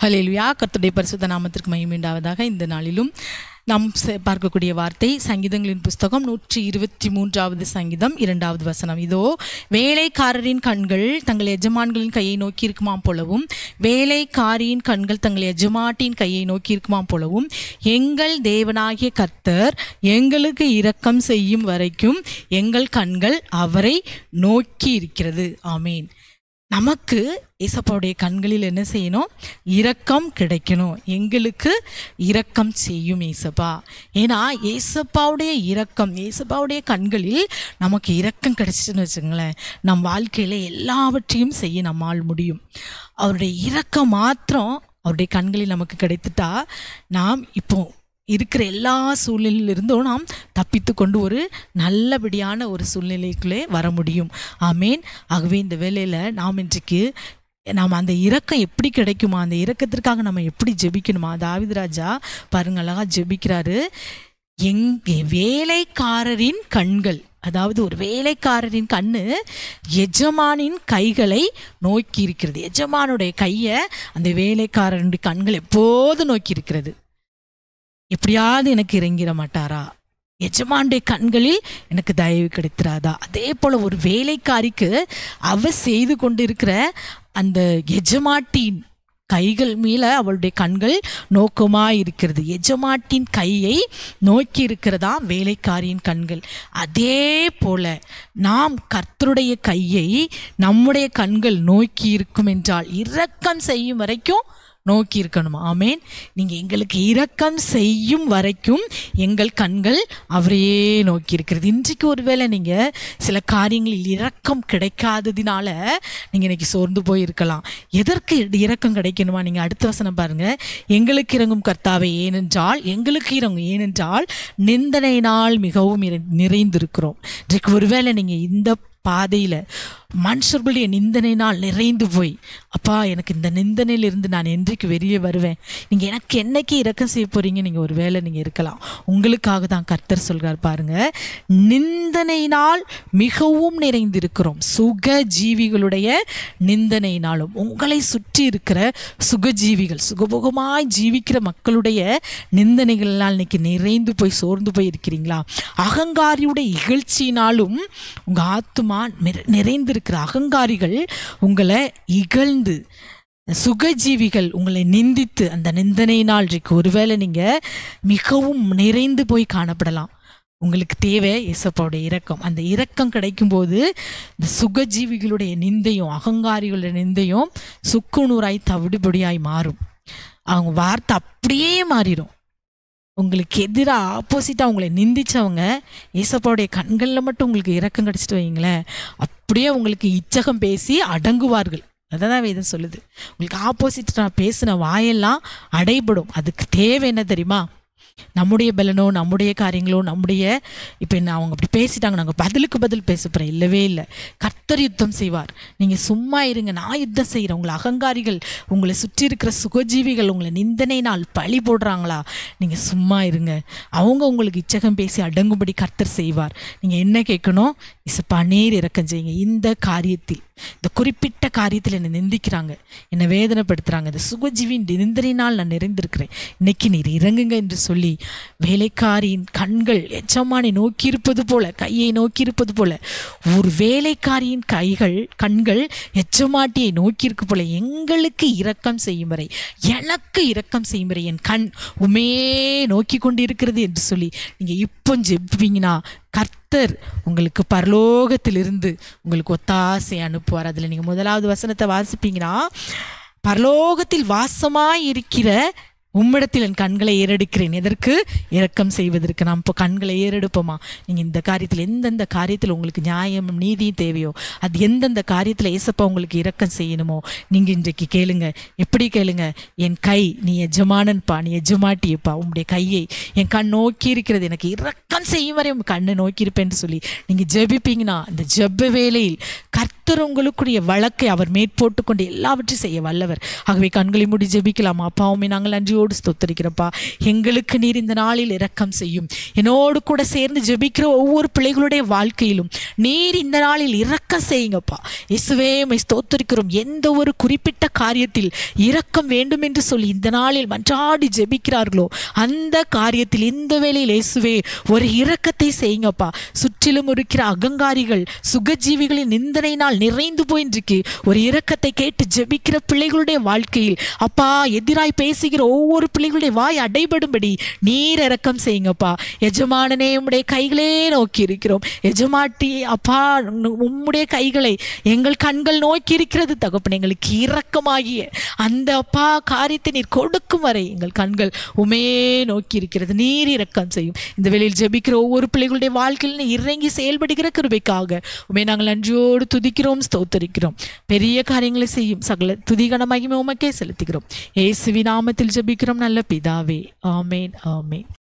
ஹல்லேலூயா. கர்த்தருடைய பரிசுத்த நாமத்திற்கு மகிமை உண்டாவதாக. இந்த நாளிலும் நாம் பார்க்கக்கூடிய வார்த்தை சங்கீதங்களின் புஸ்தகம் 123வது சங்கீதம் 2வது வசனம். இதோ வேலைக்காரரின் கண்கள் தங்கள் எஜமான்களின் கையை நோக்கி இருக்குமாம் போலவும், வேலைக்காரியின் கண்கள் தங்கள் எஜமாட்டின் கையை நோக்கி இருக்குமாம் போலவும், எங்கள் தேவனாகிய கர்த்தர் எங்களுக்கு இரக்கம் செய்யும் வரைக்கும் எங்கள் கண்கள் அவரை நோக்கி இருக்கிறது. ஆமீன். நமக்கு ஏசப்பாவுடைய கண்களில் என்ன செய்யணும்? இரக்கம் கிடைக்கணும். எங்களுக்கு இரக்கம் செய்யும் ஏசப்பா. ஏன்னா ஏசப்பாவுடைய இரக்கம், ஏசப்பாவுடைய கண்களில் நமக்கு இரக்கம் கிடைச்சிட்டுன்னு வச்சுங்களேன், நம் வாழ்க்கையில் எல்லாவற்றையும் செய்ய நம்மால் முடியும். அவருடைய இரக்கம் மாத்திரம் அவருடைய கண்களில் நமக்கு கிடைத்துட்டா நாம் இப்போ இருக்கிற எல்லா சூழ்நிலையிலிருந்தும் நாம் தப்பித்து கொண்டு ஒரு நல்லபடியான ஒரு சூழ்நிலைக்குள்ளே வர முடியும். ஆமேன். ஆகவே இந்த வேளையில் நாம் இன்றைக்கு நாம் அந்த இரக்கம் எப்படி கிடைக்குமா, அந்த இரக்கத்திற்காக நம்ம எப்படி ஜெபிக்கணுமா? தாவீது ராஜா பாருங்க அழகா ஜெபிக்கிறாரு. வேலைக்காரரின் கண்கள், அதாவது ஒரு வேலைக்காரரின் கண்ணு எஜமானின் கைகளை நோக்கி இருக்கிறது. எஜமானுடைய கையை அந்த வேலைக்காரனுடைய கண்கள் எப்போது நோக்கி இருக்கிறது. எப்படியாவது எனக்கு இறங்கிட மாட்டாரா? எஜமானுடைய கண்களில் எனக்கு தயவு கிடைத்திராதா? அதே போல ஒரு வேலைக்காரிக்கு அவ செய்து கொண்டிருக்கிற அந்த எஜமாட்டின் கைகள் மேல அவளுடைய கண்கள் நோக்கமாக இருக்கிறது. எஜமாட்டின் கையை நோக்கி இருக்கிறதா வேலைக்காரியின் கண்கள். அதே போல நாம் கர்த்தருடைய கையை நம்முடைய கண்கள் நோக்கி இருக்கும் என்றால் இரக்கம் செய்யும் வரைக்கும் நோக்கி இருக்கணும். ஆமேன். நீங்கள் எங்களுக்கு இரக்கம் செய்யும் வரைக்கும் எங்கள் கண்கள் அவரையே நோக்கி இருக்கிறது. இன்றைக்கு ஒருவேளை நீங்கள் சில காரியங்களில் இரக்கம் கிடைக்காததினால நீங்கள் இன்னைக்கு சோர்ந்து போயிருக்கலாம். எதற்கு இரக்கம் கிடைக்கணுமா? நீங்கள் அடுத்த வசனம் பாருங்கள். எங்களுக்கு இறங்கும் கர்த்தாவே, ஏனென்றால் எங்களுக்கு இறங்கும், ஏனென்றால் நிந்தனையினால் மிகவும் நிறைந்திருக்கிறோம். இன்றைக்கு ஒருவேளை நீங்கள் இந்த பாதையில் மனுஷர்களுடைய நிந்தனையினால் நிறைந்து போய், அப்பா எனக்கு இந்த நிந்தனையிலிருந்து நான் என்றைக்கு வெளியே வருவேன், நீங்கள் எனக்கு என்னைக்கு இரக்கம் செய்ய போகிறீங்க, நீங்கள் ஒரு வேளை நீங்கள் இருக்கலாம். உங்களுக்காக தான் கர்த்தர் சொல்கிறார் பாருங்க, நிந்தனையினால் மிகவும் நிறைந்திருக்கிறோம். சுகஜீவிகளுடைய நிந்தனையினாலும், உங்களை சுற்றி இருக்கிற சுகஜீவிகள், சுகபோகமாய் ஜீவிக்கிற மக்களுடைய நிந்தனைகளால் இன்னைக்கு நிறைந்து போய் சோர்ந்து போய் இருக்கிறீங்களா? அகங்காரியுடைய இகழ்ச்சியினாலும் உங்கள் ஆத்துமா நிறைந்திருக்கிற அகங்காரிகள் உங்களை இகழ்ந்து, சுகஜீவிகள் உங்களை நிந்தித்து, அந்த நிந்தனையினால் ஒருவேளை நீங்கள் மிகவும் நிறைந்து போய் காணப்படலாம். உங்களுக்கு தேவை ஏசப்பாவுடைய இரக்கம். அந்த இரக்கம் கிடைக்கும்போது இந்த சுகஜீவிகளுடைய நிந்தையும் அகங்காரிகளுடைய நிந்தையும் சுக்குநூறாய் தவிடுபடியாய் மாறும். அவங்க வார்த்தை அப்படியே மாறிடும். உங்களுக்கு எதிராக ஆப்போசிட்டாக உங்களை நிந்திச்சவங்க ஏசப்பாவுடைய கண்களில் மட்டும் உங்களுக்கு இரக்கம் கிடச்சிட்டு வைங்களேன், அப்படியே உங்களுக்கு இச்சகம் பேசி அடங்குவார்கள். அதான் வேதம் சொல்லுது. உங்களுக்கு ஆப்போசிட்டாக பேசின வாயெல்லாம் அடைபடும். அதுக்கு தேவை என்ன தெரியுமா? நம்முடைய பலனோ, நம்முடைய காரியங்களோ, நம்முடைய இப்போ என்ன அவங்க அப்படி பேசிட்டாங்க, நாங்கள் பதிலுக்கு பதில் பேச போகிறோம், இல்லவே இல்லை. கர்த்தர் யுத்தம் செய்வார். நீங்கள் சும்மா இருங்க, நான் யுத்தம் செய்கிறேன். உங்களை அகங்காரிகள், உங்களை சுற்றி இருக்கிற சுகஜீவிகள் உங்களை நிந்தனையினால் பழி போடுறாங்களா, நீங்கள் சும்மா இருங்க. அவங்க உங்களுக்கு இச்சகம் பேசி அடங்கும்படி கர்த்தர் செய்வார். நீங்கள் என்ன கேட்கணும்? இசப்பா நீர் இரக்கம் செய்யுங்க. இந்த காரியத்தில், இந்த குறிப்பிட்ட காரியத்தில் என்னை நிந்திக்கிறாங்க, என்னை வேதனைப்படுத்துகிறாங்க, இந்த சுகஜீவின் நிந்தனையினால் நான் நிறைந்திருக்கிறேன், இன்னைக்கு நீர் இறங்குங்க என்று சொல்லி வேலைக்காரியின் கண்கள் எஜமானை நோக்கி இருப்பது போல, கையை நோக்கி இருப்பது போல, ஒரு வேலைக்காரியின் கண்கள் எஜமாட்டியை நோக்கி இருக்க போல எங்களுக்கு இரக்கம் செய்யும் வரை, எனக்கு இரக்கம் செய்யும் வரை என் கண் உமையே நோக்கி கொண்டு இருக்கிறது என்று சொல்லி நீங்கள் இப்போ ஜெபிப்பீங்கன்னா கர்த்தர் உங்களுக்கு பரலோகத்திலிருந்து உங்களுக்கு ஒத்தாசை அனுப்புவார். அதில் நீங்கள் 1வது வசனத்தை வாசிப்பீங்கன்னா, பரலோகத்தில் வாசமாய் இருக்கிற உம்மிடத்தில் என் கண்களை ஏறெடுக்கிறேன். எதற்கு? இரக்கம் செய்வதற்கு. நாம் இப்போ கண்களை ஏறெடுப்போமா? நீங்கள் இந்த காரியத்தில் எந்தெந்த காரியத்தில் உங்களுக்கு நியாயம் நீதியும் தேவையோ, அது எந்தெந்த காரியத்தில் ஏசப்பா உங்களுக்கு இரக்கம் செய்யணுமோ நீங்கள் இன்றைக்கு கேளுங்க. எப்படி கேளுங்க? என் கை, நீ எஜமானன்ப்பா, நீ எஜமாட்டியப்பா, உங்களுடைய கையை என் கண் நோக்கி இருக்கிறது, எனக்கு இரக்கம் செய்யும் வரை உங்கள் கண்ணை நோக்கி இருப்பேன்னு சொல்லி நீங்கள் ஜெபிப்பீங்கன்னா, இந்த ஜெப வேளையில் கர்த்தர் உங்களுக்குரிய வழக்கை அவர் மேற்போட்டு கொண்டு எல்லாவற்றையும் செய்ய வல்லவர். ஆகவே கண்களை மூடி ஜெபிக்கலாமா? அப்பாவுமே நாங்கள் நன்றி நன்றியோடு ஸ்தோத்திரிக்கிறப்பா. எங்களுக்கு நீர் இந்த நாளில் இரக்கம் செய்யும். என்னோடு கூட சேர்ந்து ஜெபிக்கிற ஒவ்வொரு பிள்ளைகளுடைய வாழ்க்கையிலும் நீர் இந்த நாளில் இரக்கம் செய்யுங்கப்பா. இயேசுவே உம்மை ஸ்தோத்திரிக்கிறோம். எந்த ஒரு குறிப்பிட்ட காரியத்தில் இரக்கம் வேண்டும் என்று சொல்லி இந்த நாளில் மன்றாடி ஜெபிக்கிறார்களோ அந்த காரியத்தில் இந்த வேளையில் இயேசுவே ஒரு இரக்கத்தை செய்யுங்கப்பா. சுற்றிலும் இருக்கிற அகங்காரிகள் சுகஜீவிகளின் நிந்தனையினால் நிறைந்து போயின்றிருக்கு. ஒரு இரக்கத்தை கேட்டு ஜெபிக்கிற பிள்ளைகளுடைய வாழ்க்கையில் அப்பா எதிராய் பேசுகிற ஒவ்வொரு பிள்ளைகளுடைய வாய் அடைபடும்படி நீர் இரக்கம் செய்யுங்கப்பா. எஜமானனே உம்முடைய கைகளே நோக்கி இருக்கிறோம். எஜமாட்டி அப்பா உம்முடைய கைகளை எங்கள் கண்கள் நோக்கி இருக்கிறது தகப்பனே. எங்களுக்கு இரக்கமாகிய அந்த அப்பா காரியத்தை நீர் கொடுக்கும் வரை எங்கள் கண்கள் உமையே நோக்கி இருக்கிறது. நீர் இரக்கம் செய்யும். இந்த வேளையில் ஜெபிக்கிற ஒவ்வொரு பிள்ளைகளுடைய வாழ்க்கையில் இறங்கி செயல்படுகிற கிருபைக்காக உமை நாங்கள் நன்றியோடு துதிக்கிறோம், ஸ்தோத்தரிக்கிறோம். பெரிய காரியங்களை செய்யும் சகல துதிகன மகிமை உமக்கே செலுத்துகிறோம். இயேசுவின் நாமத்தில் ஜெபிக்கிறோம் நல்ல பிதாவே. ஆமேன், ஆமேன்.